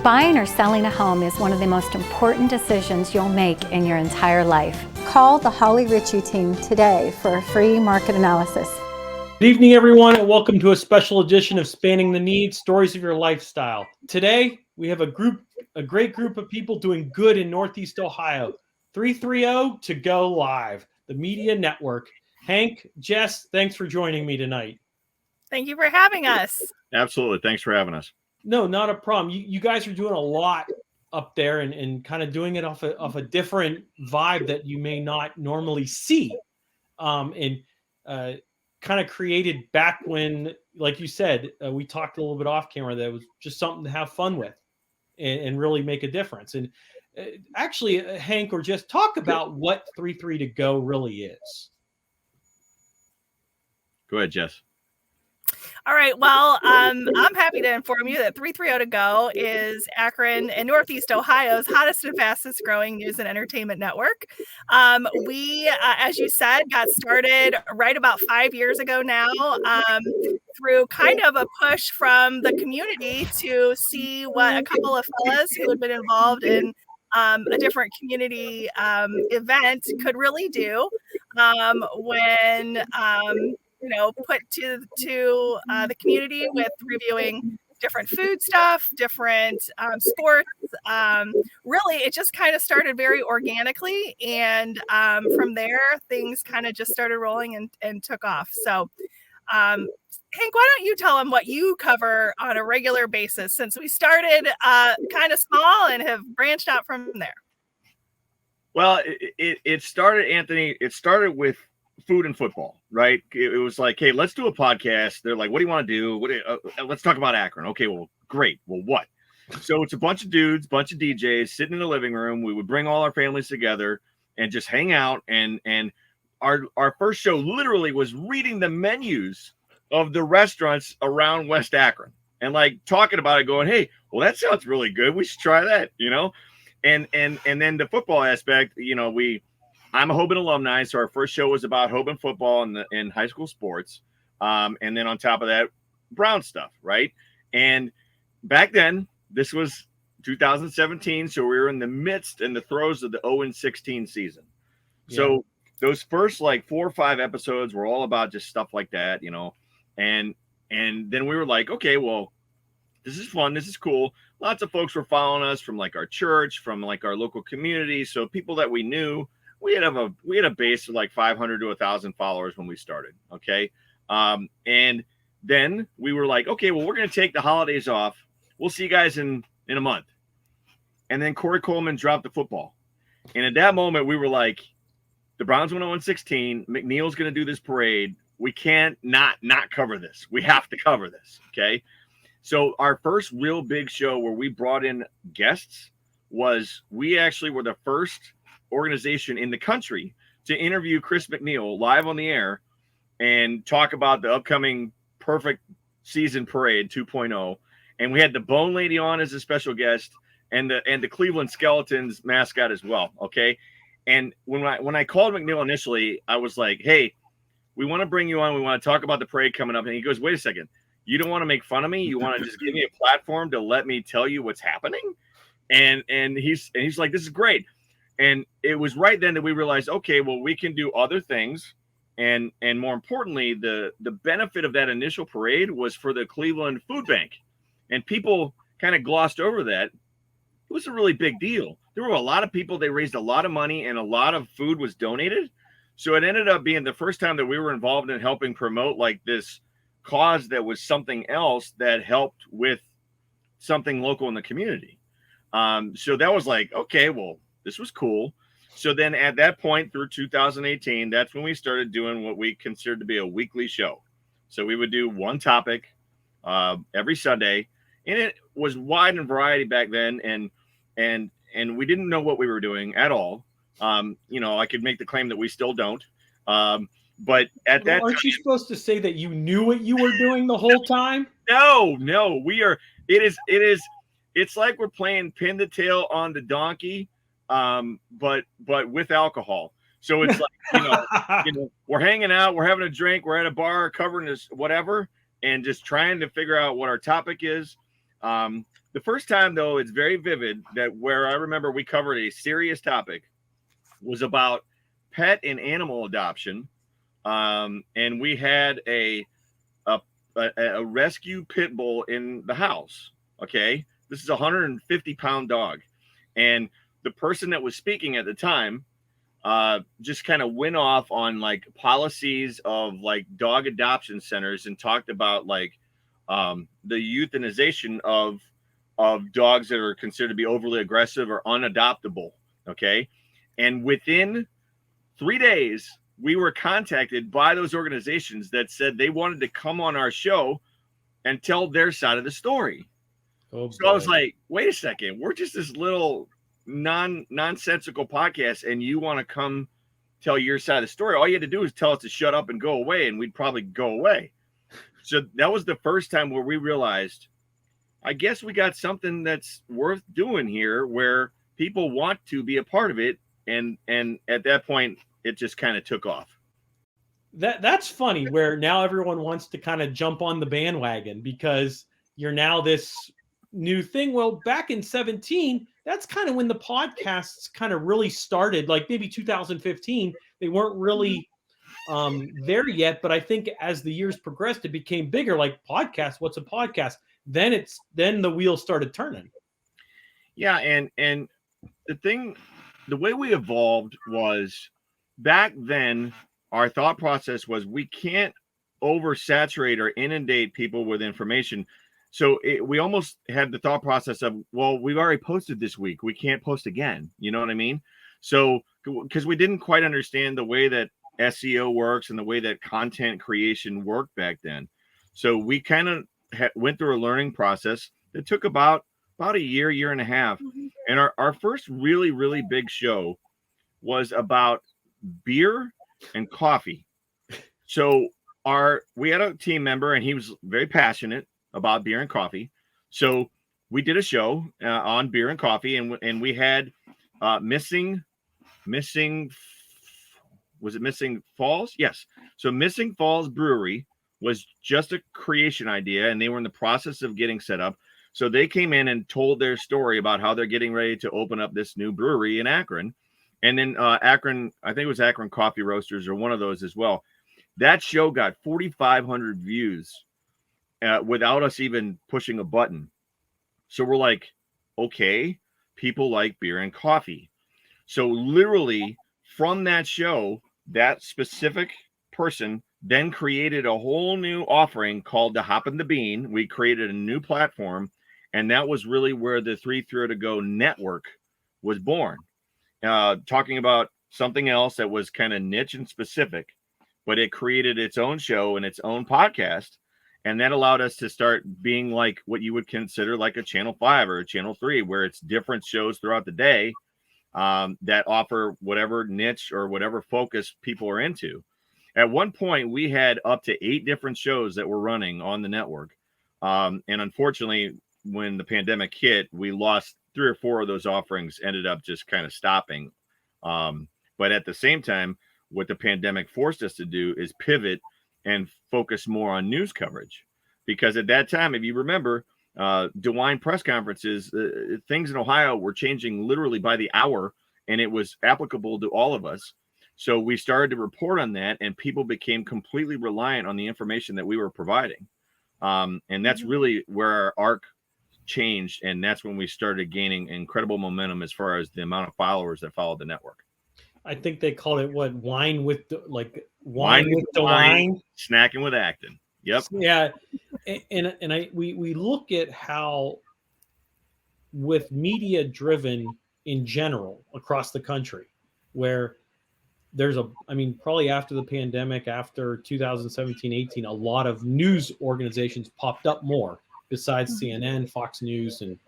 Buying or selling a home is one of the most important decisions you'll make in your entire life. Call the Holly Ritchie team today for a free market analysis. Good evening, everyone, and welcome to a special edition of Spanning the Needs, Stories of Your Lifestyle. Today, we have a great group of people doing good in Northeast Ohio. 330 to go live, the media network. Hank, Jess, thanks for joining me tonight. Thank you for having us. Absolutely. Thanks for having us. No, not a problem. You guys are doing a lot up there and kind of doing it off a different vibe that you may not normally see. Kind of created back when, like you said, we talked a little bit off camera, that it was just something to have fun with and really make a difference. And actually, Hank, or just talk about what 3-3 to go really is. Go ahead, Jess. All right. Well, I'm happy to inform you that 330 to go is Akron and Northeast Ohio's hottest and fastest growing news and entertainment network. We, as you said, got started right about 5 years ago now, through kind of a push from the community to see what a couple of fellas who had been involved in a different community event could really do when put to the community with reviewing different food stuff, different sports. Really, it just kind of started very organically. And from there, things kind of just started rolling and took off. So, Hank, why don't you tell them what you cover on a regular basis, since we started kind of small and have branched out from there? Well, it started, Anthony, with food and football, right? It was like, hey, let's do a podcast. They're like, what do you want to do? Let's talk about Akron. Okay, well, great. Well, what? So it's a bunch of dudes, bunch of DJs sitting in the living room. We would bring all our families together and just hang out. And our first show literally was reading the menus of the restaurants around West Akron and like talking about it, going, hey, well, that sounds really good. We should try that, And then the football aspect, I'm a Hoban alumni, so our first show was about Hoban football and high school sports. And then on top of that, Brown stuff, right? And back then, this was 2017, so we were in the midst and the throes of the 0-16 season. Yeah. So those first like 4 or 5 episodes were all about just stuff like that, And then we were like, okay, well, this is fun. This is cool. Lots of folks were following us from like our church, from like our local community. So people that we knew. We had a base of like 500 to 1,000 followers when we started. Okay. And then we were like, okay, well, we're going to take the holidays off. We'll see you guys in a month. And then Corey Coleman dropped the football. And at that moment we were like, the Browns went 0-16. McNeil's going to do this parade. We can't not cover this. We have to cover this. Okay. So our first real big show where we brought in guests was, we actually were the first organization in the country to interview Chris McNeil live on the air and talk about the upcoming Perfect Season Parade 2.0. And we had the Bone Lady on as a special guest and the Cleveland Skeletons mascot as well. Okay. And when I called McNeil initially, I was like, hey, we want to bring you on. We want to talk about the parade coming up. And he goes, wait a second. You don't want to make fun of me? You want to just give me a platform to let me tell you what's happening? And he's like, this is great. And it was right then that we realized, okay, well, we can do other things. And more importantly, the benefit of that initial parade was for the Cleveland Food Bank. And people kind of glossed over that. It was a really big deal. There were a lot of people. They raised a lot of money and a lot of food was donated. So it ended up being the first time that we were involved in helping promote like this cause that was something else that helped with something local in the community. So that was like, okay, well, this was cool. So then at that point through 2018, that's when we started doing what we considered to be a weekly show. So we would do one topic every Sunday, and it was wide and variety back then. And we didn't know what we were doing at all. I could make the claim that we still don't. But at that aren't you supposed to say that you knew what you were doing the whole time? No, we are. It's like we're playing pin the tail on the donkey. But with alcohol. So it's like, we're hanging out, we're having a drink, we're at a bar covering this, whatever, and just trying to figure out what our topic is. the first time, though, it's very vivid that where I remember we covered a serious topic was about pet and animal adoption. And we had a rescue pit bull in the house. Okay. This is a 150-pound dog. And the person that was speaking at the time just kind of went off on like policies of like dog adoption centers and talked about like the euthanization of dogs that are considered to be overly aggressive or unadoptable. Okay. And within 3 days, we were contacted by those organizations that said they wanted to come on our show and tell their side of the story. Oh, so I was like, wait a second, we're just this little nonsensical podcast and you want to come tell your side of the story. All you had to do is tell us to shut up and go away, and we'd probably go away. So that was the first time where we realized, I guess we got something that's worth doing here where people want to be a part of it. And at that point, it just kind of took off. That's funny, where now everyone wants to kind of jump on the bandwagon because you're now this new thing. Well, back in 2017, that's kind of when the podcasts kind of really started, like maybe 2015. They weren't really there yet, but I think as the years progressed, it became bigger. Like podcast, what's a podcast? Then the wheels started turning. Yeah, and the way we evolved was, back then, our thought process was we can't oversaturate or inundate people with information. So we almost had the thought process of, well, we've already posted this week, we can't post again. You know what I mean? So because we didn't quite understand the way that SEO works and the way that content creation worked back then. So we kind of went through a learning process that took about a year and a half. And our first really, really big show was about beer and coffee. So we had a team member, and he was very passionate about beer and coffee. So we did a show on beer and coffee, and we had Missing Falls? Yes. So Missing Falls Brewery was just a creation idea, and they were in the process of getting set up. So they came in and told their story about how they're getting ready to open up this new brewery in Akron. And then Akron, I think it was Akron Coffee Roasters or one of those as well. That show got 4,500 views without us even pushing a button. So we're like, okay, people like beer and coffee. So literally from that show, that specific person then created a whole new offering called the Hop and the Bean. We created a new platform, and that was really where the 330 to Go network was born. Talking about something else that was kind of niche and specific, but it created its own show and its own podcast. And that allowed us to start being like what you would consider like a Channel 5 or a Channel 3, where it's different shows throughout the day that offer whatever niche or whatever focus people are into. At one point, we had up to 8 different shows that were running on the network. And unfortunately, when the pandemic hit, we lost 3 or 4 of those offerings, ended up just kind of stopping. But at the same time, what the pandemic forced us to do is pivot and focus more on news coverage. Because at that time, if you remember, DeWine press conferences, things in Ohio were changing literally by the hour, and it was applicable to all of us. So we started to report on that, and people became completely reliant on the information that we were providing. And that's really where our arc changed. And that's when we started gaining incredible momentum as far as the amount of followers that followed the network. I think they called it wine with wine with DeWine, snacking with Acton. Yep. Yeah. We look at how, with media driven in general across the country, where there's probably after the pandemic, after 2017, 18, a lot of news organizations popped up more besides CNN, Fox News, and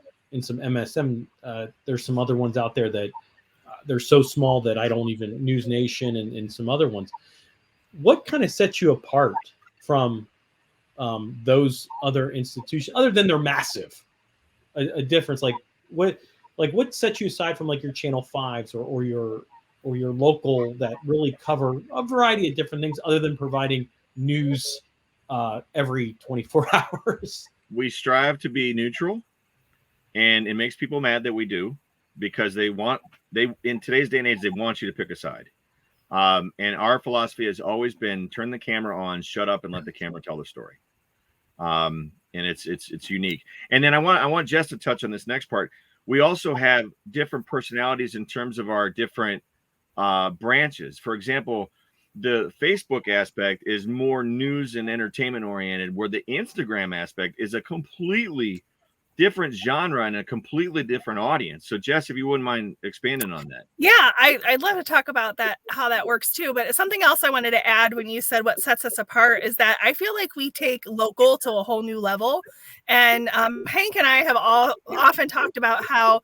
some MSM. There's some other ones out there that they're so small that I don't even, News Nation and some other ones. What kind of sets you apart from those other institutions, other than they're massive? A difference, what sets you aside from like your Channel 5s or your local that really cover a variety of different things other than providing news every 24 hours? We strive to be neutral. And it makes people mad that we do, because they in today's day and age, they want you to pick a side. And our philosophy has always been turn the camera on, shut up, and let the camera tell the story. And it's unique. And then I want Jess to touch on this next part. We also have different personalities in terms of our different branches. For example, the Facebook aspect is more news and entertainment oriented, where the Instagram aspect is a completely different genre and a completely different audience. So Jess, if you wouldn't mind expanding on that. Yeah, I'd love to talk about that, how that works too. But something else I wanted to add when you said what sets us apart is that I feel like we take local to a whole new level. And Hank and I have often talked about how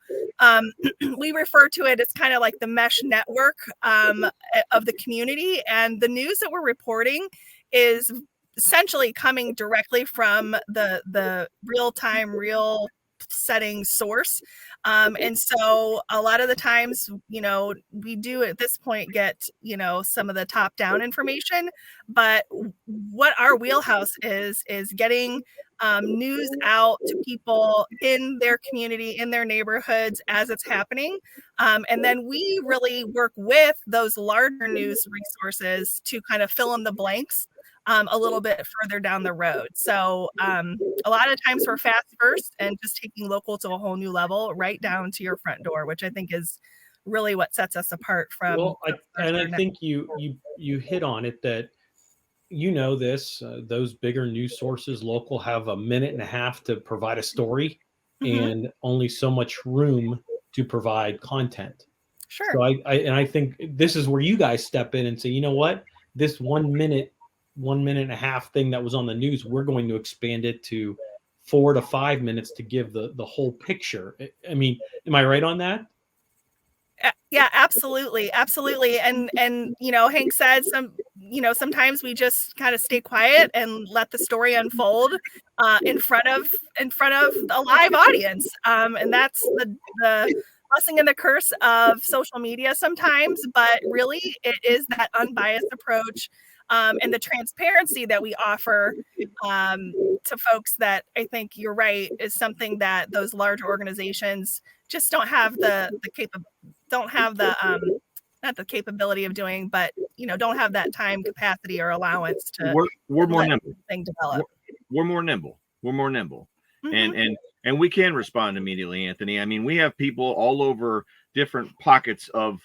we refer to it as kind of like the mesh network of the community. And the news that we're reporting is essentially coming directly from the real setting source. And so a lot of the times, we do at this point get, some of the top down information, but what our wheelhouse is getting news out to people in their community, in their neighborhoods as it's happening. And then we really work with those larger news resources to kind of fill in the blanks a little bit further down the road. So a lot of times we're fast first and just taking local to a whole new level, right down to your front door, which I think is really what sets us apart from. Well, I think you hit on it, that this those bigger news sources, local, have a minute and a half to provide a story, and only so much room to provide content. Sure. So I think this is where you guys step in and say, you know what, this 1 minute and a half thing that was on the news, we're going to expand it to 4 to 5 minutes to give the whole picture. I mean, am I right on that? Yeah, absolutely. And Hank said sometimes we just kind of stay quiet and let the story unfold in front of a live audience. And that's the blessing and the curse of social media sometimes, but really it is that unbiased approach and the transparency that we offer to folks that I think you're right is something that those large organizations just don't have not the capability of doing, but don't have that time, capacity, or allowance to. We're more nimble. Thing develop. We're more nimble. And we can respond immediately, Anthony. I mean, we have people all over different pockets of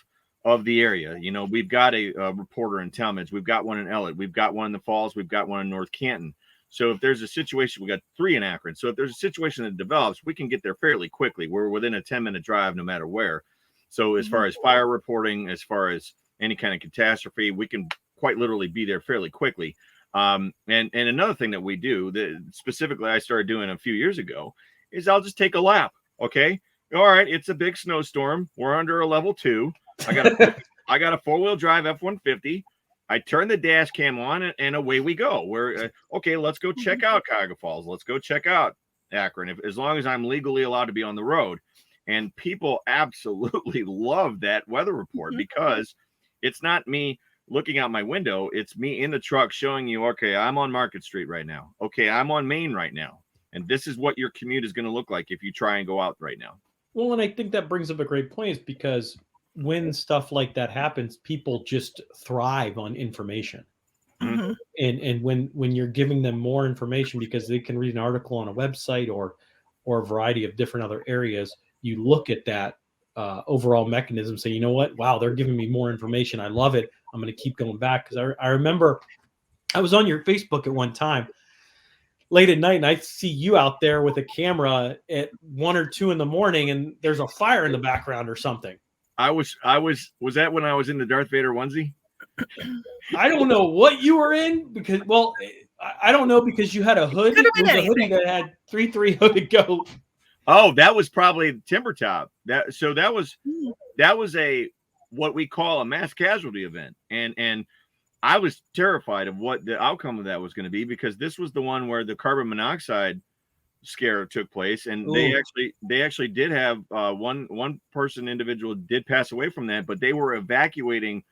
the area. We've got a reporter in Talmadge. We've got one in Ellet. We've got one in the Falls. We've got one in North Canton. So if there's a situation, we got 3 in Akron. So if there's a situation that develops, we can get there fairly quickly. We're within a 10-minute drive, no matter where. So as far as fire reporting, as far as any kind of catastrophe, we can quite literally be there fairly quickly. And another thing that we do, that specifically I started doing a few years ago, is I'll just take a lap. Okay. All right. It's a big snowstorm. We're under a level 2. I got a 4-wheel drive F-150. I turn the dash cam on and away we go. We're okay. Let's go check out Cuyahoga Falls. Let's go check out Akron. As long as I'm legally allowed to be on the road. And people absolutely love that weather report, because it's not me looking out my window. It's me in the truck showing you, okay, I'm on Market Street right now. Okay, I'm on Main right now. And this is what your commute is going to look like if you try and go out right now. Well, and I think that brings up a great point, is because when stuff like that happens, people just thrive on information. And when you're giving them more information, because they can read an article on a website or a variety of different other areas, you look at that overall mechanism, say, you know what, wow, they're giving me more information. I love it. I'm going to keep going back. Because I remember I was on your Facebook at one time late at night, and I see you out there with a camera at 1 or 2 in the morning, and there's a fire in the background or something. Was that when I was in the Darth Vader onesie? I don't know what you were in, because, well, I don't know, because you had a hood. It was a hoodie that had 3-3 hooded go. Oh, that was probably Timber Top. That was a what we call a mass casualty event, and I was terrified of what the outcome of that was going to be, because this was the one where the carbon monoxide scare took place, and they actually did have one person individual did pass away from that, but they were evacuating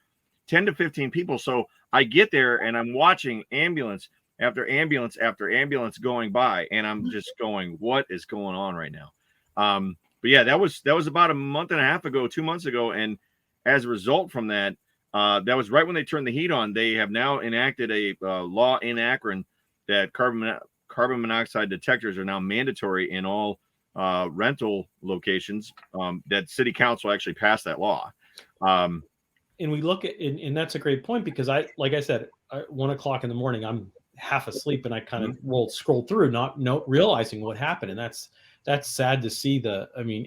10 to 15 people. So I get there and I'm watching ambulance after ambulance after ambulance going by, and I'm just going, what is going on right now? But yeah, that was about a month and a half ago, 2 months ago, and as a result from that, that was right when they turned the heat on. They have now enacted a law in Akron that carbon monoxide detectors are now mandatory in all rental locations. That city council actually passed that law. And we look at, and that's a great point, because like I said, 1 o'clock in the morning, I'm half asleep and I kind of scroll through, not realizing what happened. And that's sad to see.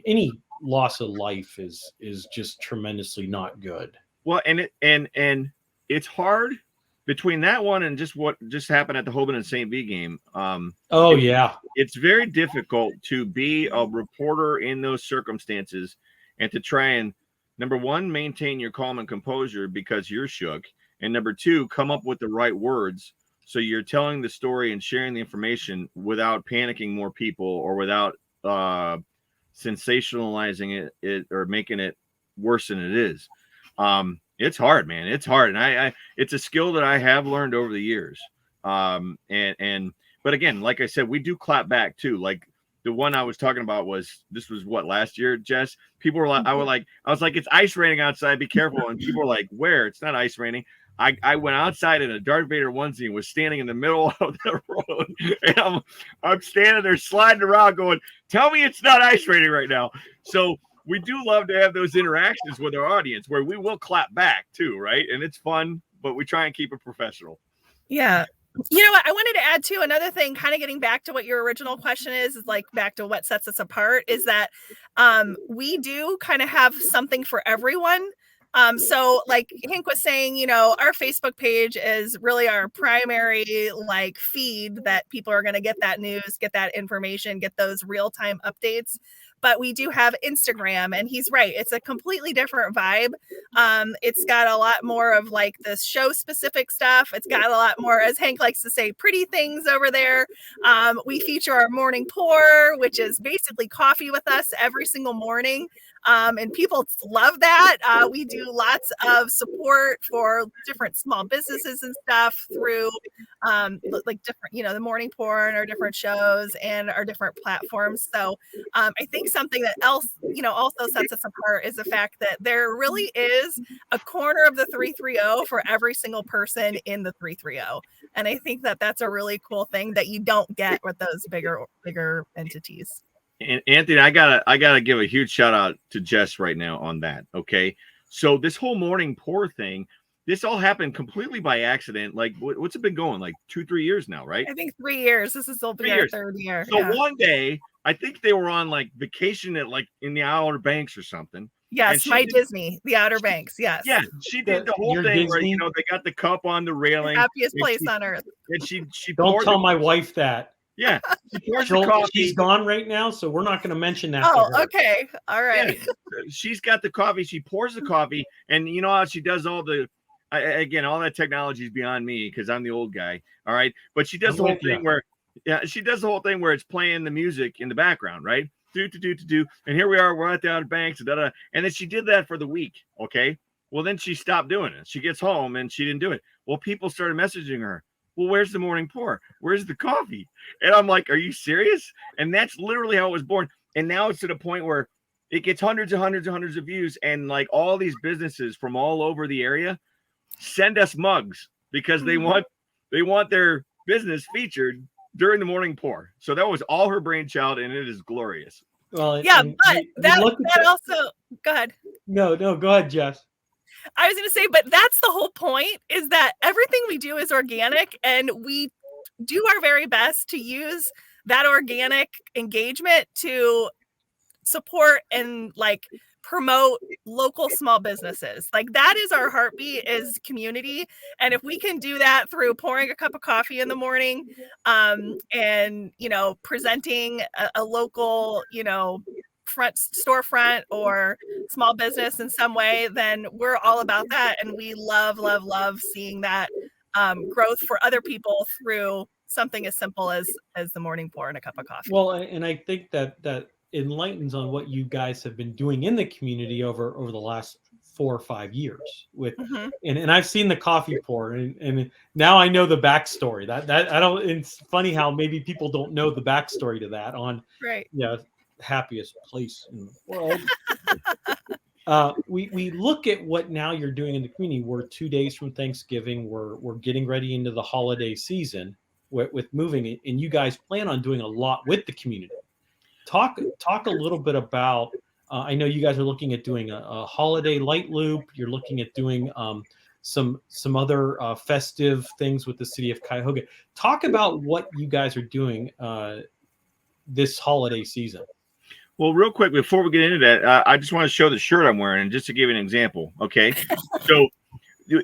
Any loss of life is just tremendously not good. Well, and it's hard between that one and just what just happened at the Hoban and St. V game. It's very difficult to be a reporter in those circumstances and to try and, number one, maintain your calm and composure because you're shook, and number two, come up with the right words so you're telling the story and sharing the information without panicking more people or without sensationalizing it or making it worse than it is. It's hard, man. It's hard. And it's a skill that I have learned over the years. But again, like I said, we do clap back too. Like the one I was talking about was what, last year, Jess? People were like, I was like, it's ice raining outside, be careful. And people were like, where? It's not ice raining. I went outside in a Darth Vader onesie and was standing in the middle of the road. And I'm standing there sliding around going, tell me it's not ice raining right now. So we do love to have those interactions with our audience where we will clap back too, right? And it's fun, but we try and keep it professional. Yeah. You know what? I wanted to add too, another thing, kind of getting back to what your original question is like back to what sets us apart, is that we do kind of have something for everyone. So like Hank was saying, our Facebook page is really our primary like feed that people are going to get that news, get that information, get those real-time updates. But we do have Instagram, and he's right. It's a completely different vibe. It's got a lot more of like the show specific stuff. It's got a lot more, as Hank likes to say, pretty things over there. We feature our morning pour, which is basically coffee with us every single morning. And people love that. We do lots of support for different small businesses and stuff through like different, the morning pour and our different shows and our different platforms. So I think something that else, also sets us apart is the fact that there really is a corner of the 330 for every single person in the 330. And I think that that's a really cool thing that you don't get with those bigger entities. And Anthony, I gotta give a huge shout out to Jess right now on that. Okay, so this whole morning pour thing, this all happened completely by accident. Like, what's it been going? Like 2-3 years now, right? I think 3 years. This is will be our third year. So one day, I think they were on like vacation at like in the Outer Banks or something. Yes, Disney, the Outer Banks. Yes. Yeah, she did the whole thing where they got the cup on the railing. Happiest place on earth. And she don't tell my wife that. Yeah, she's gone right now, so we're not going to mention that. Oh, okay, all right. Yeah. She's got the coffee. She pours the coffee, and you know how she does all the. Again, all that technology is beyond me because I'm the old guy. All right, but she does the whole thing where, she does the whole thing where it's playing the music in the background, right? Do. And here we are. We're at the Outer Banks, and then she did that for the week. Okay, well then she stopped doing it. She gets home and she didn't do it. Well, people started messaging her. Well, where's the morning pour? Where's the coffee? And I'm like, are you serious? And that's literally how it was born. And now it's to the point where it gets hundreds of views. And like all these businesses from all over the area send us mugs because they want their business featured during the morning pour. So that was all her brainchild, and it is glorious. Well, yeah, but that also, go ahead. No, go ahead, Jess. I was going to say, but that's the whole point, is that everything we do is organic, and we do our very best to use that organic engagement to support and like promote local small businesses. Like that is our heartbeat, is community. And if we can do that through pouring a cup of coffee in the morning, and, presenting a local, storefront or small business in some way, then we're all about that. And we love seeing that growth for other people through something as simple as the morning pour and a cup of coffee. Well, and I think that enlightens on what you guys have been doing in the community over the last 4 or 5 years with, and I've seen the coffee pour, and now I know the backstory. That I don't. It's funny how maybe people don't know the backstory to that. On right. Yeah. happiest place in the world. We look at what now you're doing in the community. We're 2 days from Thanksgiving. We're getting ready into the holiday season with moving, and you guys plan on doing a lot with the community. Talk a little bit about. I know you guys are looking at doing a holiday light loop. You're looking at doing some other festive things with the city of Cuyahoga. Talk about what you guys are doing this holiday season. Well, real quick, before we get into that, I just want to show the shirt I'm wearing, and just to give you an example, okay? So,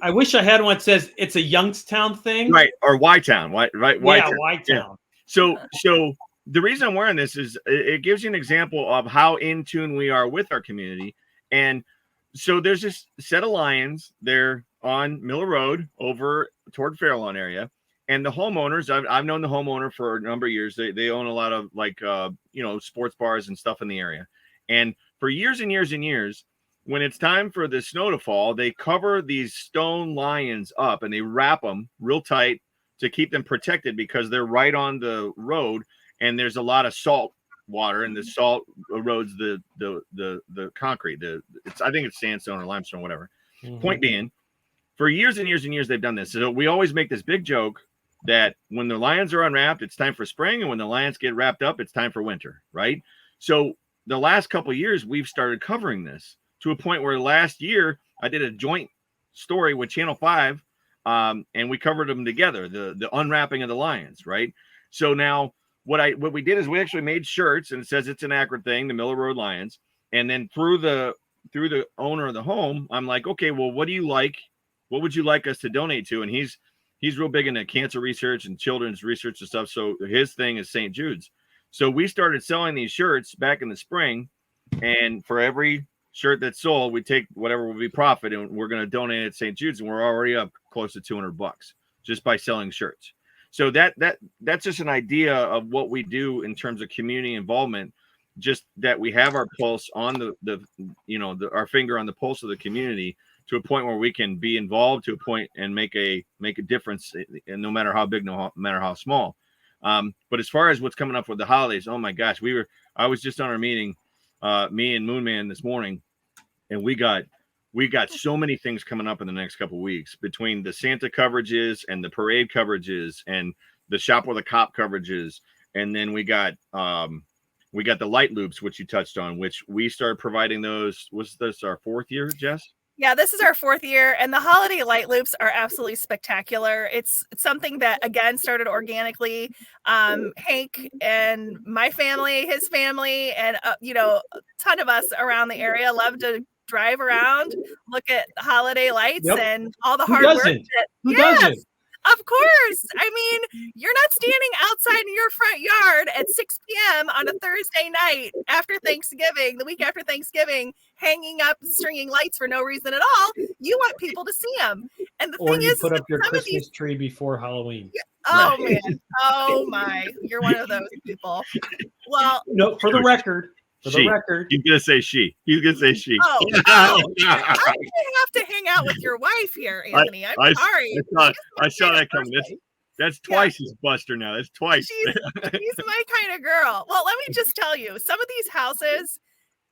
I wish I had one that says it's a Youngstown thing, right, or Y-Town, right? Yeah, Y-Town. Yeah. So the reason I'm wearing this is it gives you an example of how in tune we are with our community, and so there's this set of lions there on Miller Road over toward Fairlawn area. And the homeowners, I've known the homeowner for a number of years. They own a lot of sports bars and stuff in the area. And for years and years and years, when it's time for the snow to fall, they cover these stone lions up and they wrap them real tight to keep them protected because they're right on the road and there's a lot of salt water and the salt erodes the concrete. I think it's sandstone or limestone, whatever. Mm-hmm. Point being, for years and years and years they've done this. So we always make this big joke that when the lions are unwrapped, it's time for spring, and when the lions get wrapped up, it's time for winter, right? So the last couple of years, we've started covering this to a point where last year I did a joint story with Channel 5, and we covered them together, the unwrapping of the lions, right? So now what we did is we actually made shirts, and it says it's an Akron thing, the Miller Road Lions, and then through the owner of the home, I'm like, okay, well, what do you like? What would you like us to donate to? And he's real big into cancer research and children's research and stuff. So his thing is St. Jude's. So we started selling these shirts back in the spring. And for every shirt that's sold, we take whatever will be profit and we're going to donate it at St. Jude's. And we're already up close to $200 just by selling shirts. So that's just an idea of what we do in terms of community involvement. Just that we have our pulse on our finger on the pulse of the community, to a point where we can be involved to a point and make a difference, and no matter how big, no matter how small. But as far as what's coming up with the holidays, oh my gosh, I was just on our meeting, me and Moonman this morning, and we got so many things coming up in the next couple of weeks between the Santa coverages and the parade coverages and the Shop with a Cop coverages, and then we got the light loops, which you touched on, which we started providing those. Was this our 4th year, Jess? Yeah, this is our 4th year, and the holiday light loops are absolutely spectacular. It's something that, again, started organically. Hank and my family, his family, and a ton of us around the area love to drive around, look at holiday lights and all the hard work. Who doesn't? Of course. I mean, you're not standing outside in your front yard at 6 p.m. on a Thursday night after Thanksgiving, the week after Thanksgiving, hanging up, stringing lights for no reason at all. You want people to see them. And the thing is, put up your Christmas tree before Halloween. Oh, man. Oh, my. You're one of those people. Well, no, for the record. He's gonna say she. He's gonna say she. Oh, I'm gonna have to hang out with your wife here, Anthony. I'm sorry. I saw that coming. That's twice his Buster now. That's twice. She's my kind of girl. Well, let me just tell you, some of these houses,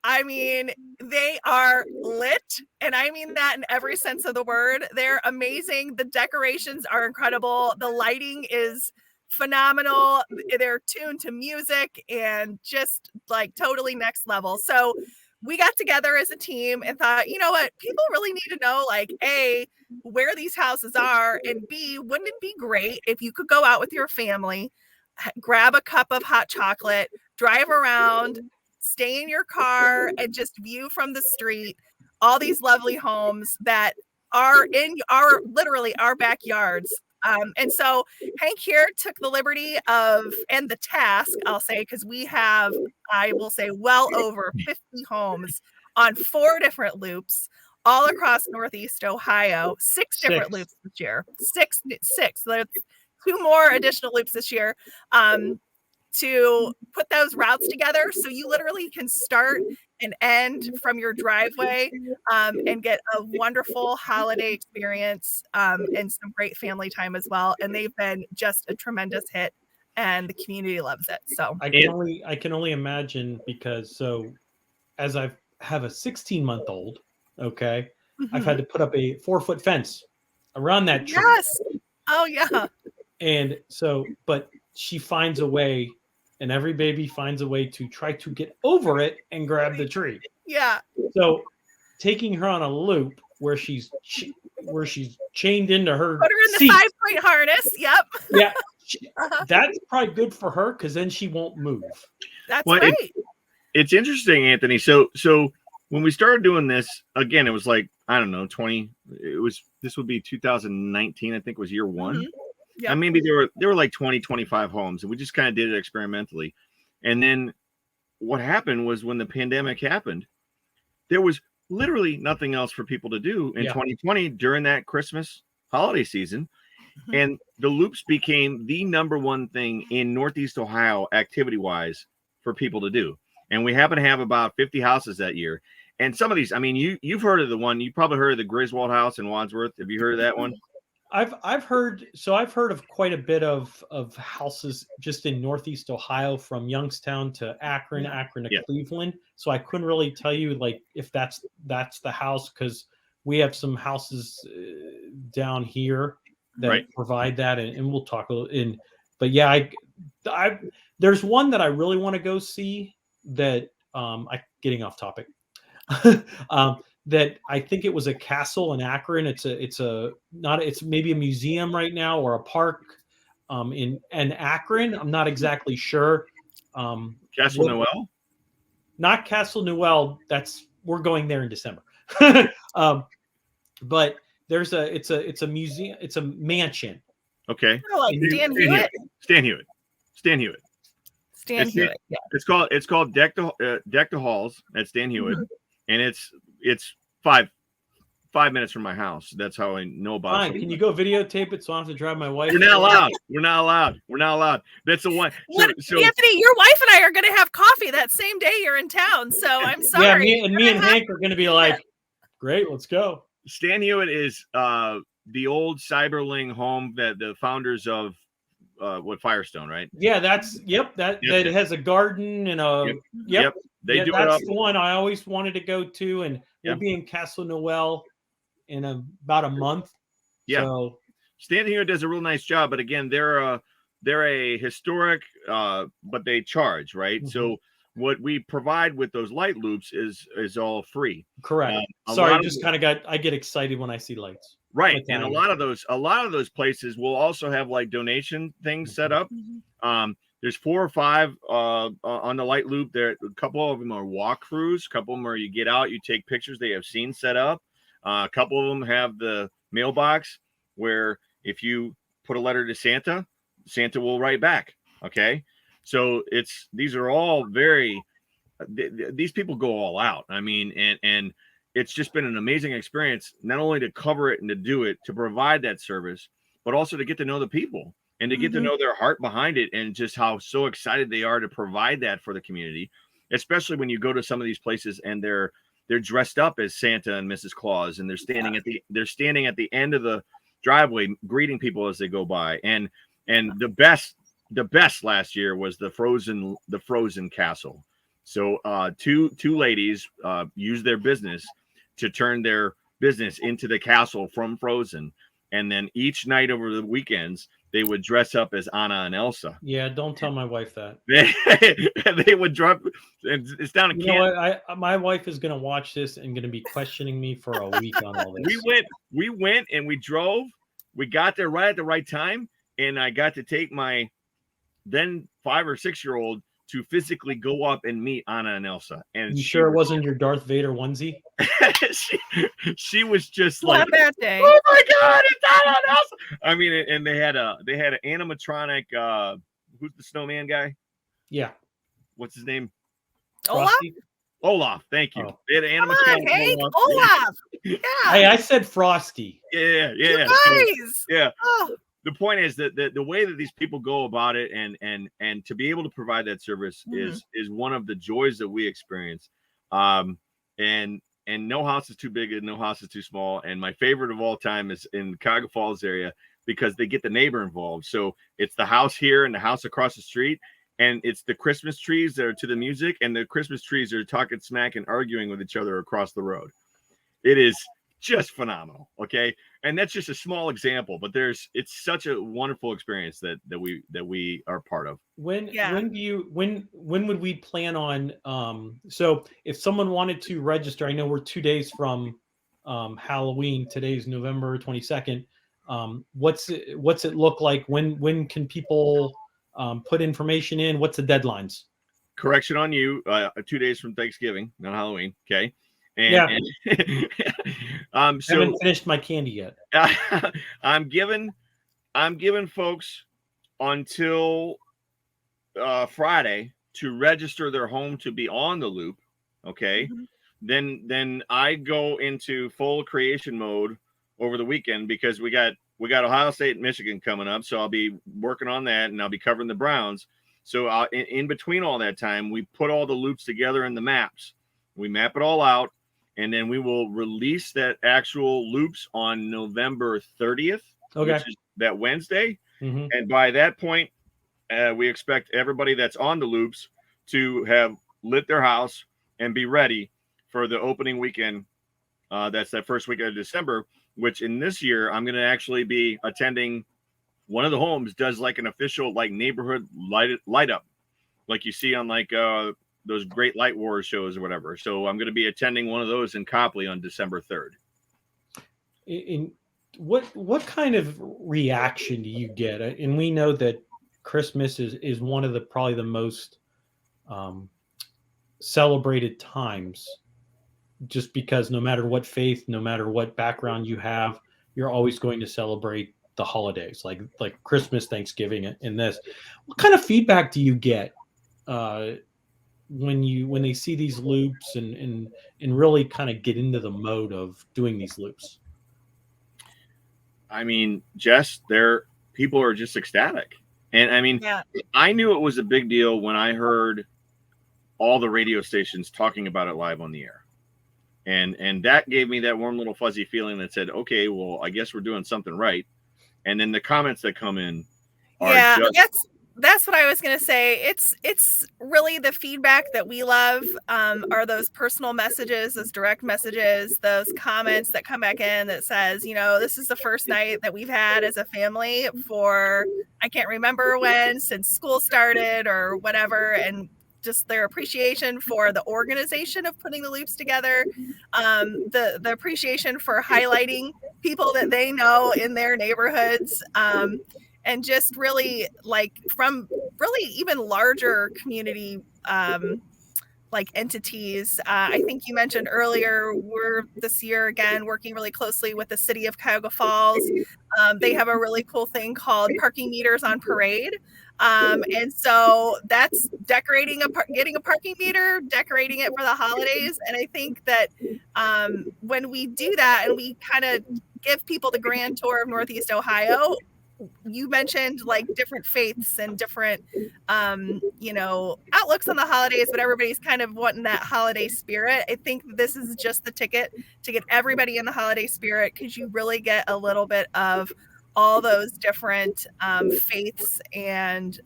I mean, they are lit, and I mean that in every sense of the word. They're amazing. The decorations are incredible. The lighting is phenomenal. They're tuned to music and just like totally next level. So we got together as a team and thought, you know what, people really need to know, like, A, where these houses are, and B, wouldn't it be great if you could go out with your family, grab a cup of hot chocolate, drive around, stay in your car, and just view from the street all these lovely homes that are in literally our backyards. And so Hank here took the liberty and the task, I'll say, because we have, I will say, well over 50 homes on 4 different loops all across Northeast Ohio, 6 different loops this year, six. So there's 2 more additional loops this year to put those routes together. So you literally can start and end from your driveway and get a wonderful holiday experience and some great family time as well. And they've been just a tremendous hit. and the community loves it. So I can only imagine, because as I have a 16-month-old, okay, I've had to put up a 4-foot fence around that tree. Yes. Oh yeah. And so, but she finds a way, and every baby finds a way to try to get over it and grab the tree. Yeah. So taking her on a loop where she's chained into her Put her in the seat. 5-point harness. Yep. Yeah. That's probably good for her, because then she won't move. That's right. It's interesting, Anthony. So when we started doing this, again, it was like, I don't know, this would be 2019, I think was year one. Mm-hmm. Yep. And maybe there were like 20, 25 homes, and we just kind of did it experimentally. And then what happened was, when the pandemic happened, there was literally nothing else for people to do in 2020 during that Christmas holiday season. Mm-hmm. And the loops became the number one thing in Northeast Ohio activity-wise for people to do. And we happen to have about 50 houses that year. And some of these, I mean, you've heard of the one, you probably heard of the Griswold house in Wadsworth. Have you heard of that one? I've heard of quite a bit of houses just in Northeast Ohio, from Youngstown to Akron to Cleveland. So I couldn't really tell you like if that's the house, because we have some houses down here that provide that, and we'll talk a little in. But yeah, I there's one that I really want to go see that getting off topic. That I think it was a castle in Akron. It's maybe a museum right now, or a park in Akron. I'm not exactly sure. Castle Noel? Not Castle Noel. We're going there in December. But it's a museum. It's a mansion. Okay. Oh, like Stan Hewitt. Stan Hewitt. Yeah. It's called Deck the Halls at Stan Hewitt, and it's 5 minutes from my house. That's how I know about it. Fine. Can you go videotape it so I don't have to drive my wife? We're not allowed. That's the one. So, Anthony, your wife and I are going to have coffee that same day you're in town. So I'm sorry. Yeah, me and Hank are going to be like, great, let's go. Stan Hewitt is the old Cyberling home that the founders of Firestone, right? Yeah, that has a garden and a They do that's the one I always wanted to go to, and we'll be in Castle Noel in about a month. Yeah, so Stan Hewitt does a real nice job, but again, they're a historic, but they charge, right? Mm-hmm. So what we provide with those light loops is all free. Correct. Sorry, I get excited when I see lights. Right. And a lot of those places will also have like donation things set up. There's 4 or 5 on the light loop. There, a couple of them are walkthroughs. A couple of them are you get out, you take pictures. They have scenes set up. A couple of them have the mailbox where if you put a letter to Santa, Santa will write back. Okay. So these are all these people go all out. I mean, and it's just been an amazing experience, not only to cover it and to do it, to provide that service, but also to get to know the people and to get to know their heart behind it, and just how so excited they are to provide that for the community, especially when you go to some of these places and they're dressed up as Santa and Mrs. Claus, and they're standing at the end of the driveway greeting people as they go by. And the best last year was the frozen castle. So two ladies used their business to turn their business into the castle from Frozen. And then each night over the weekends, they would dress up as Anna and Elsa. Yeah, don't tell my wife that. They would drop. It's down in Canada. My wife is going to watch this and going to be questioning me for a week on all this. We went and we drove. We got there right at the right time. And I got to take my then 5 or 6 year old to physically go up and meet Anna and Elsa. And you sure it wasn't your Darth Vader onesie? she was just like, that day. Oh my God, it's Anna and Elsa. I mean, and they had an animatronic. Who's the snowman guy? Yeah, what's his name? Olaf. Thank you. Oh. They had an animatronic. Hank, Olaf. Yeah. Hey, I said Frosty. Yeah. You guys. Yeah. Oh. The point is that the way that these people go about it and to be able to provide that service is one of the joys that we experience. And no house is too big and no house is too small. And my favorite of all time is in the Cuyahoga Falls area. because they get the neighbor involved. So it's the house here and the house across the street, and it's the Christmas trees that are to the music, and the Christmas trees are talking smack and arguing with each other across the road. It is just phenomenal. Okay. And that's just a small example, but it's such a wonderful experience that we are part of. When would we plan on, so if someone wanted to register, I know we're 2 days from Halloween. Today's November 22nd. What's it look like? When can people put information in? What's the deadlines? Correction on you, 2 days from Thanksgiving, not Halloween. Okay. So I haven't finished my candy yet. I'm giving folks until Friday to register their home to be on the loop. Okay. Mm-hmm. Then I go into full creation mode over the weekend, because we got Ohio State and Michigan coming up. So I'll be working on that, and I'll be covering the Browns. So in between all that time, we put all the loops together in the maps. We map it all out. And then we will release that actual loops on November 30th, which is that Wednesday. Mm-hmm. And by that point, we expect everybody that's on the loops to have lit their house and be ready for the opening weekend. That's that first weekend of December, which in this year, I'm going to actually be attending. One of the homes does like an official like neighborhood light up, like you see on like those great Light Wars shows or whatever. So I'm going to be attending one of those in Copley on December 3rd. In what kind of reaction do you get? And we know that Christmas is one of probably the most celebrated times, just because no matter what faith, no matter what background you have, you're always going to celebrate the holidays, like Christmas, Thanksgiving, and this. What kind of feedback do you get when they see these loops and really kind of get into the mode of doing these loops? I mean, Jess, people are just ecstatic. And I mean, I knew it was a big deal when I heard all the radio stations talking about it live on the air. And that gave me that warm little fuzzy feeling that said, okay, well, I guess we're doing something right. And then the comments that come in are that's what I was going to say. It's really the feedback that we love, are those personal messages, those direct messages, those comments that come back in that says, this is the first night that we've had as a family for, I can't remember when, since school started or whatever. And just their appreciation for the organization of putting the loops together, the appreciation for highlighting people that they know in their neighborhoods, and just really like from really even larger community like entities. I think you mentioned earlier, we're this year again working really closely with the city of Cuyahoga Falls. They have a really cool thing called Parking Meters on Parade. And so that's getting a parking meter, decorating it for the holidays. And I think that when we do that and we kind of give people the grand tour of Northeast Ohio, you mentioned like different faiths and different, outlooks on the holidays, but everybody's kind of wanting that holiday spirit. I think this is just the ticket to get everybody in the holiday spirit, because you really get a little bit of all those different faiths and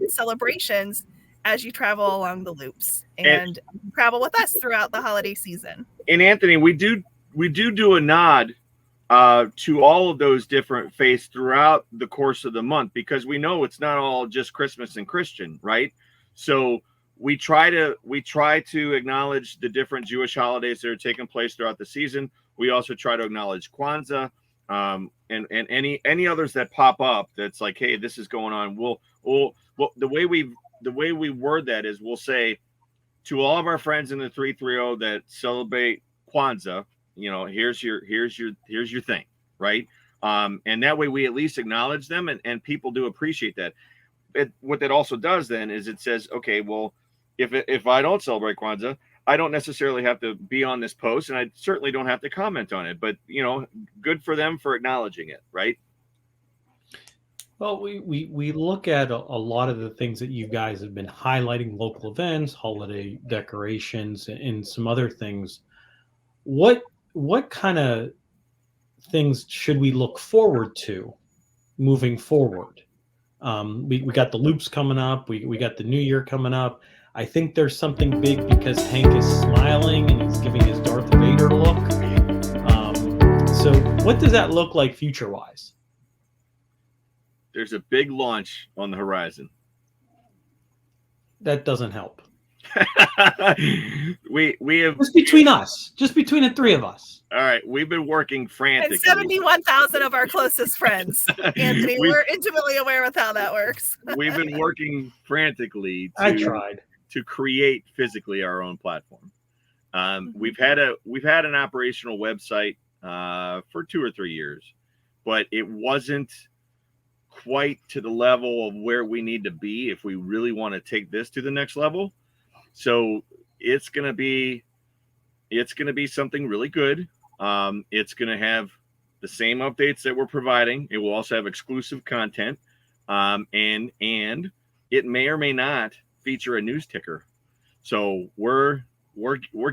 celebrations as you travel along the loops and travel with us throughout the holiday season. And Anthony, we do a nod to all of those different faiths throughout the course of the month, because we know it's not all just Christmas and Christian, right? So we try to acknowledge the different Jewish holidays that are taking place throughout the season. We also try to acknowledge Kwanzaa, and any others that pop up that's like, hey, this is going on. We'll the way we word that is, we'll say to all of our friends in the 330 that celebrate Kwanzaa, here's your thing, right? And that way we at least acknowledge them, and people do appreciate that. What that also does then is it says, okay, well, if I don't celebrate Kwanzaa, I don't necessarily have to be on this post, and I certainly don't have to comment on it, but good for them for acknowledging it, right? Well, we look at a lot of the things that you guys have been highlighting, local events, holiday decorations, and some other things. What kind of things should we look forward to moving forward. We got the loops coming up. We got the new year coming up. I think there's something big because Hank is smiling and he's giving his Darth Vader look. So what does that look like future-wise? There's a big launch on the horizon. That doesn't help. we have Just between us, just between the three of us. All right, we've been working frantically. And 71,000 of our closest friends, Anthony. We're intimately aware with how that works. We've been working frantically to create physically our own platform. We've had an operational website for 2 or 3 years, but it wasn't quite to the level of where we need to be if we really want to take this to the next level. So it's gonna be something really good. It's gonna have the same updates that we're providing. It will also have exclusive content, and it may or may not feature a news ticker. So we're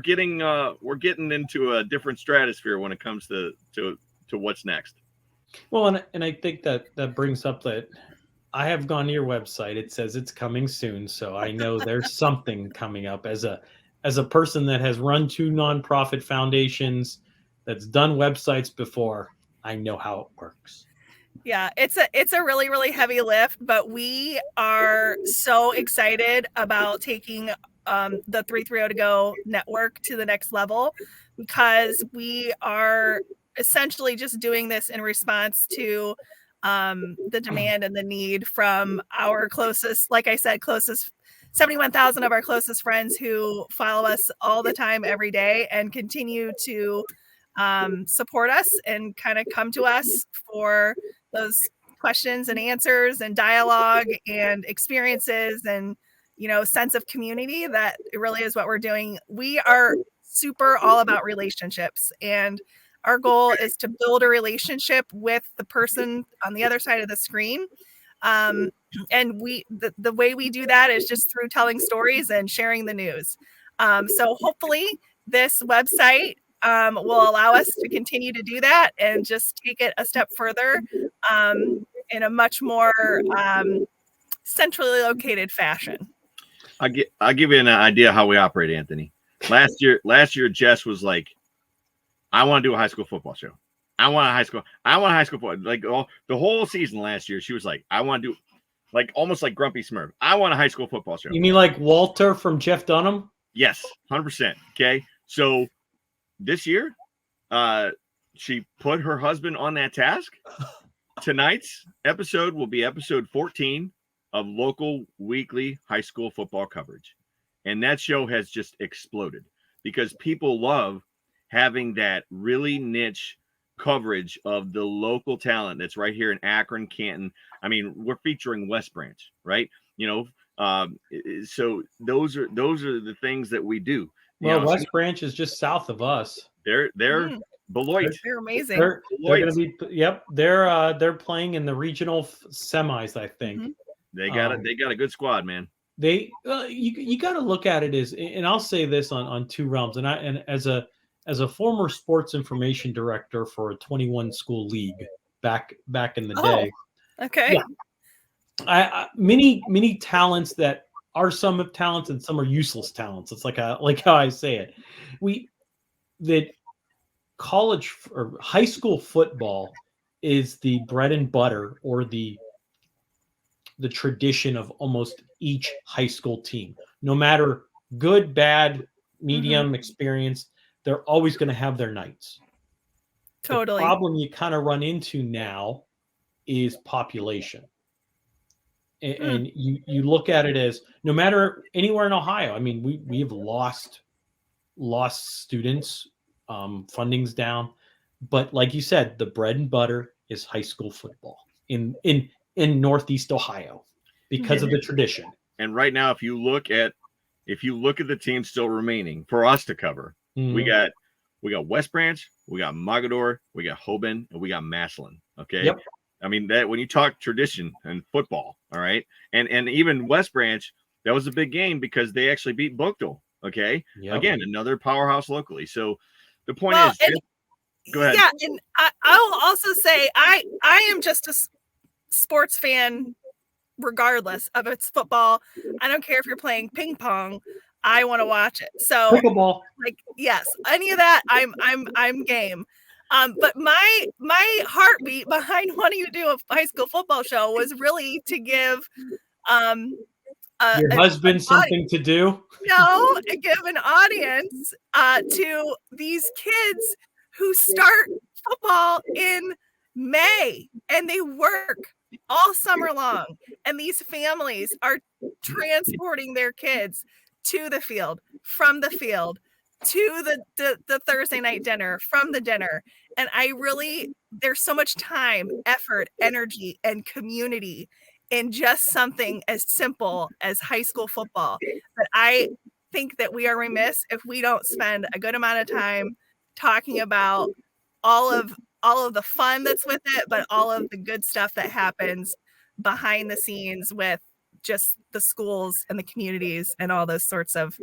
getting into a different stratosphere when it comes to what's next. Well, and I think that brings up that I have gone to your website. It says it's coming soon, so I know there's something coming up. As a person that has run 2 nonprofit foundations, that's done websites before, I know how it works. Yeah, it's a really, really heavy lift, but we are so excited about taking the 330 to Go network to the next level, because we are essentially just doing this in response to the demand and the need from our closest, like I said, 71,000 of our closest friends who follow us all the time, every day, and continue to support us and kind of come to us for those questions and answers and dialogue and experiences and, sense of community. That really is what we're doing. We are super all about relationships, and our goal is to build a relationship with the person on the other side of the screen. And the way we do that is just through telling stories and sharing the news. So hopefully this website will allow us to continue to do that and just take it a step further in a much more centrally located fashion. I'll give you an idea how we operate, Anthony. Last year, Jess was like, I want to do a high school football show. I want a high school football. Like the whole season last year, she was like, I want to do, like, almost like Grumpy Smurf. I want a high school football show. You mean like Walter from Jeff Dunham? Yes, 100%. Okay. So this year, she put her husband on that task. Tonight's episode will be episode 14 of local weekly high school football coverage. And that show has just exploded because people love having that really niche coverage of the local talent that's right here in Akron, Canton. I mean, we're featuring West Branch, right? So those are the things that we do. West Branch is just south of us. They're Beloit. They're amazing. They're going to be. Yep, they're playing in the regional semis, I think. Mm-hmm. They got a good squad, man. You got to look at it as, and I'll say this on 2 realms, and as a former sports information director for a 21 school league back in the day. Okay. Yeah, I many talents that are some of talents and some are useless talents. It's like how I say it. That college or high school football is the bread and butter, or the tradition of almost each high school team. No matter good, bad, medium, experience, they're always going to have their nights. Totally. The problem you kind of run into now is population. And you look at it as, no matter anywhere in Ohio, I mean, we have lost students, funding's down, but like you said, the bread and butter is high school football in Northeast Ohio because of the tradition. And right now, if you look at the teams still remaining for us to cover, we got West Branch, we got Mogador, we got Hoban, and we got Massillon. Okay. Yep. I mean, that when you talk tradition and football, all right, and even West Branch, that was a big game because they actually beat Buchtel. Okay. Yep. Again, another powerhouse locally. So the point is, go ahead. Yeah, and I will also say I am just sports fan, regardless of it's football. I don't care if you're playing ping pong. I want to watch it. So Pickleball. like, yes, any of that, I'm game. But my heartbeat behind wanting to do a high school football show was really to give Your husband something to do. No, give an audience to these kids who start football in May and they work all summer long, and these families are transporting their kids to the field, from the field to the Thursday night dinner, from the dinner. And there's so much time, effort, energy, and community in just something as simple as high school football. But I think that we are remiss if we don't spend a good amount of time talking about all of the fun that's with it, but all of the good stuff that happens behind the scenes with just the schools and the communities and all those sorts of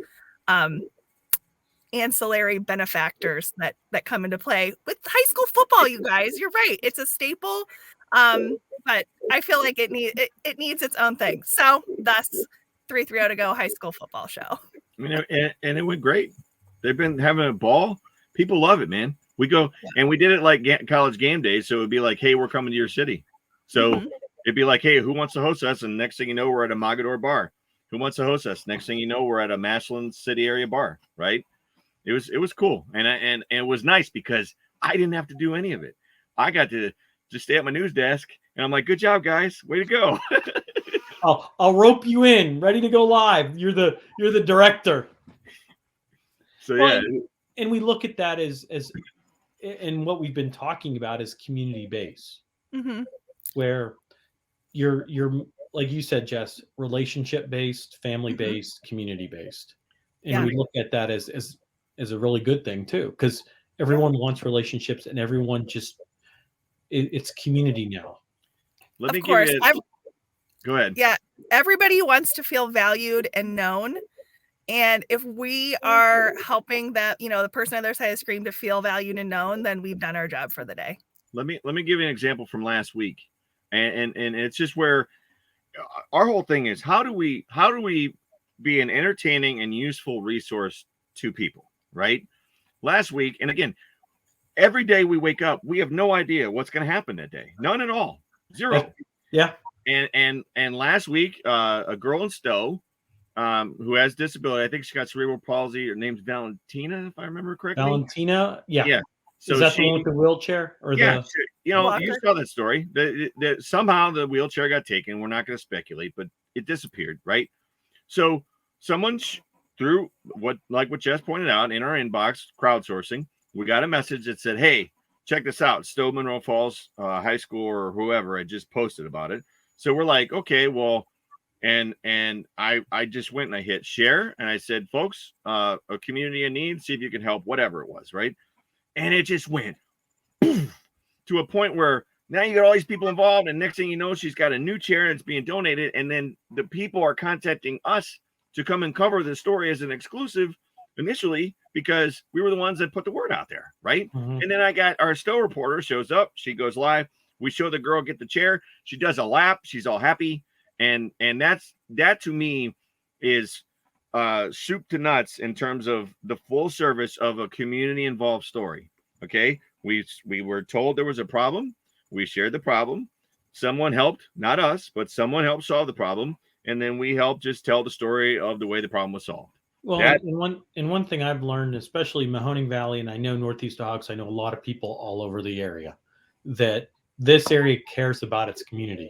ancillary benefactors that come into play with high school football. You guys, you're right. It's a staple. But I feel like it needs its own thing. So thus 330 to go high school football show. I mean, and it went great. They've been having a ball. People love it, man. We go and we did it like college game days. So it'd be like, hey, we're coming to your city. So it'd be like, hey, who wants to host us? And next thing you know, we're at a Mogador bar. Who wants to host us? Next thing you know, we're at a Massillon City area bar, right? It was cool. And it was nice because I didn't have to do any of it. I got to just stay at my news desk and I'm like, good job, guys. Way to go. I'll rope you in, ready to go live. You're the director. So yeah. And we look at that as and what we've been talking about is community based, where you're like you said, Jess, relationship based, family based, community based, and we look at that as a really good thing too, because everyone wants relationships and everyone just it's community now. Let me of course, give you go ahead. Yeah, everybody wants to feel valued and known. And if we are helping that, the person on the other side of the screen to feel valued and known, then we've done our job for the day. Let me give you an example from last week. And it's just where our whole thing is, how do we be an entertaining and useful resource to people, right? Last week, and again, every day we wake up, we have no idea what's going to happen that day. None at all. Zero. Yeah. And last week, a girl in Stowe, who has disability, I think she got cerebral palsy. Her name's Valentina, if I remember correctly. Valentina, yeah. So is that the one with the wheelchair, or you walker? saw that story. That somehow the wheelchair got taken. We're not going to speculate, but it disappeared, right? So someone through what Jess pointed out in our inbox, crowdsourcing, we got a message that said, "Hey, check this out. Stowe Monroe Falls High School or whoever had just posted about it." So we're like, okay, well. And I just went and I hit share and I said, folks, a community in need, see if you can help, whatever it was, right? And it just went to a point where now you got all these people involved, and next thing you know, she's got a new chair and it's being donated, and then the people are contacting us to come and cover the story as an exclusive initially because we were the ones that put the word out there, right? And then I got our Stowe reporter shows up, she goes live, we show the girl get the chair, she does a lap, she's all happy. And that to me is soup to nuts in terms of the full service of a community involved story. Okay. We were told there was a problem. We shared the problem. Someone helped, not us, but someone helped solve the problem. And then we helped just tell the story of the way the problem was solved. Well, and one thing I've learned, especially Mahoning Valley, and I know Northeast Ohio, I know a lot of people all over the area, that this area cares about its community.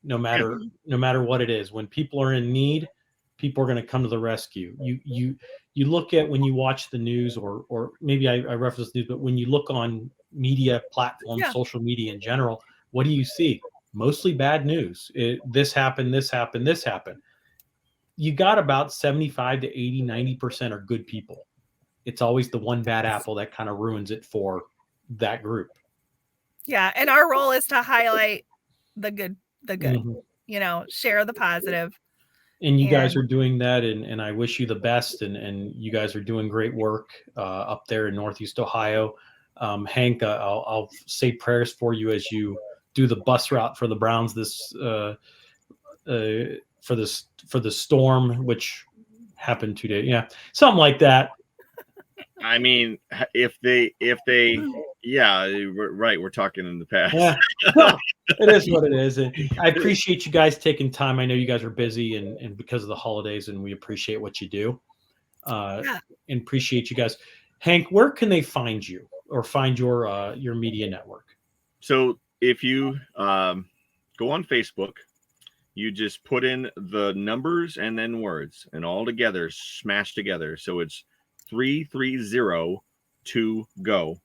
No matter what it is, when people are in need, people are going to come to the rescue. You look at when you watch the news, or maybe I reference news, but when you look on media platforms, social media in general, what do you see? Mostly bad news. This happened, this happened, this happened. You got about 75 to 80, 90% are good people. It's always the one bad apple that kind of ruins it for that group. Yeah, and our role is to highlight the good, share the positive. And you guys are doing that, and I wish you the best, and you guys are doing great work up there in Northeast Ohio. Hank, I'll say prayers for you as you do the bus route for the Browns for the storm, which happened 2 days. Yeah, something like that. I mean, if they, yeah, right. We're talking in the past. Yeah, well, it is what it is. And I appreciate you guys taking time. I know you guys are busy and because of the holidays, and we appreciate what you do. And appreciate you guys. Hank, where can they find you or find your media network? So if you go on Facebook, you just put in the numbers and then words, and all together, smashed together. So it's 3302go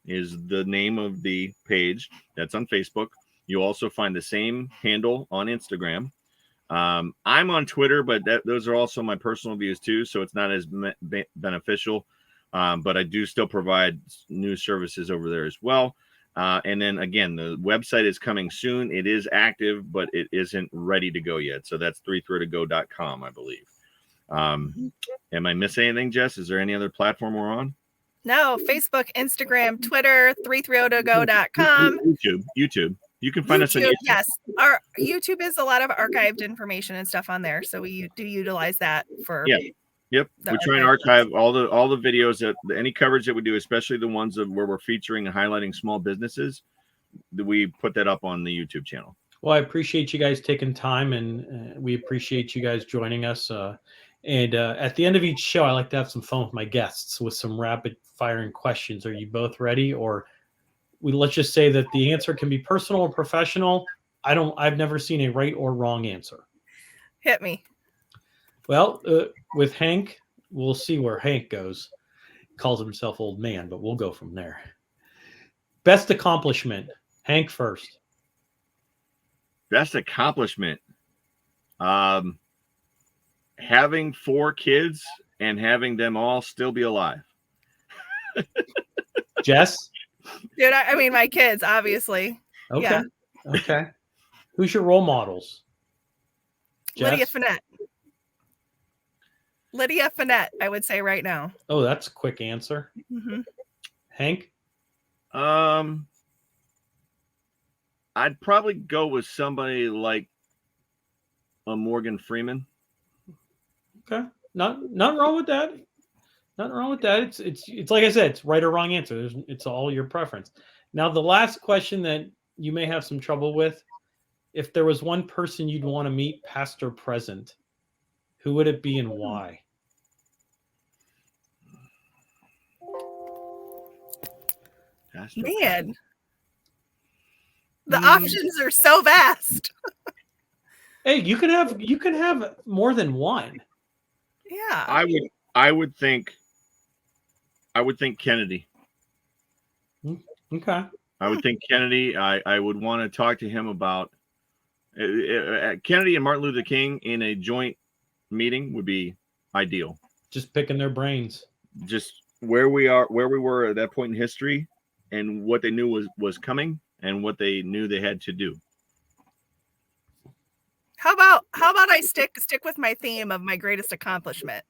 is the name of the page that's on Facebook. You also find the same handle on Instagram. I'm on Twitter, but those are also my personal views too, so it's not as beneficial. But I do still provide news services over there as well. And then again, the website is coming soon. It is active, but it isn't ready to go yet. So that's 3302go.com, I believe. Am I missing anything, Jess? Is there any other platform we're on? No, Facebook, Instagram, Twitter, 3302go.com. YouTube. You can find us on YouTube. Yes. Our YouTube is a lot of archived information and stuff on there. So we do utilize that for. Yep. We try and archive all the videos that any coverage that we do, especially the ones where we're featuring and highlighting small businesses. We put that up on the YouTube channel. Well, I appreciate you guys taking time, and we appreciate you guys joining us. And at the end of each show, I like to have some fun with my guests with some rapid firing questions. Are you both ready? Or let's just say that the answer can be personal or professional. I've never seen a right or wrong answer. Hit me. Well, with Hank, we'll see where Hank goes. Calls himself old man, but we'll go from there. Best accomplishment. Hank first. Best accomplishment. Having 4 kids and having them all still be alive. Jess? Dude, I mean, my kids, obviously. Okay. Yeah. Okay. Who's your role models? Jess? Lydia Finette, I would say right now. Oh, that's a quick answer. Mm-hmm. Hank? I'd probably go with somebody like a Morgan Freeman. Okay. Nothing wrong with that. Nothing wrong with that. It's like I said, it's right or wrong answer. It's all your preference. Now, the last question that you may have some trouble with, if there was one person you'd want to meet, past or present, who would it be and why? Man, the options are so vast. Hey, you can have more than one. Yeah. I would think Kennedy. Okay. I would think Kennedy. I would want to talk to him about Kennedy and Martin Luther King in a joint meeting would be ideal. Just picking their brains. Just where we were at that point in history, and what they knew was coming, and what they knew they had to do. How about I stick with my theme of my greatest accomplishment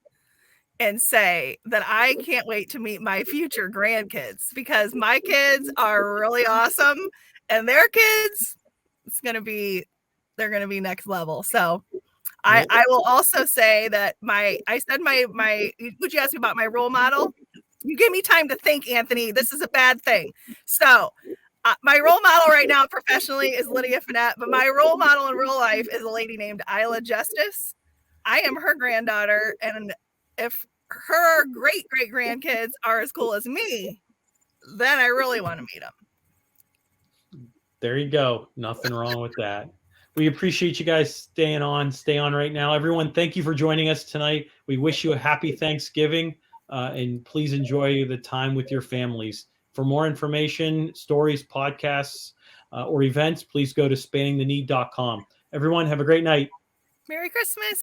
and say that I can't wait to meet my future grandkids, because my kids are really awesome, and their kids, they're going to be next level. So I will also say that would you ask me about my role model? You give me time to think, Anthony. This is a bad thing. So my role model right now professionally is Lydia Finette, but my role model in real life is a lady named Isla Justice. I am her granddaughter, and if her great grandkids are as cool as me, then I really want to meet them. There you go. Nothing wrong with that. We appreciate you guys staying on. Stay on right now. Everyone, thank you for joining us tonight. We wish you a happy Thanksgiving, and please enjoy the time with your families. For more information, stories, podcasts, or events, please go to spanningtheneed.com. Everyone, have a great night. Merry Christmas.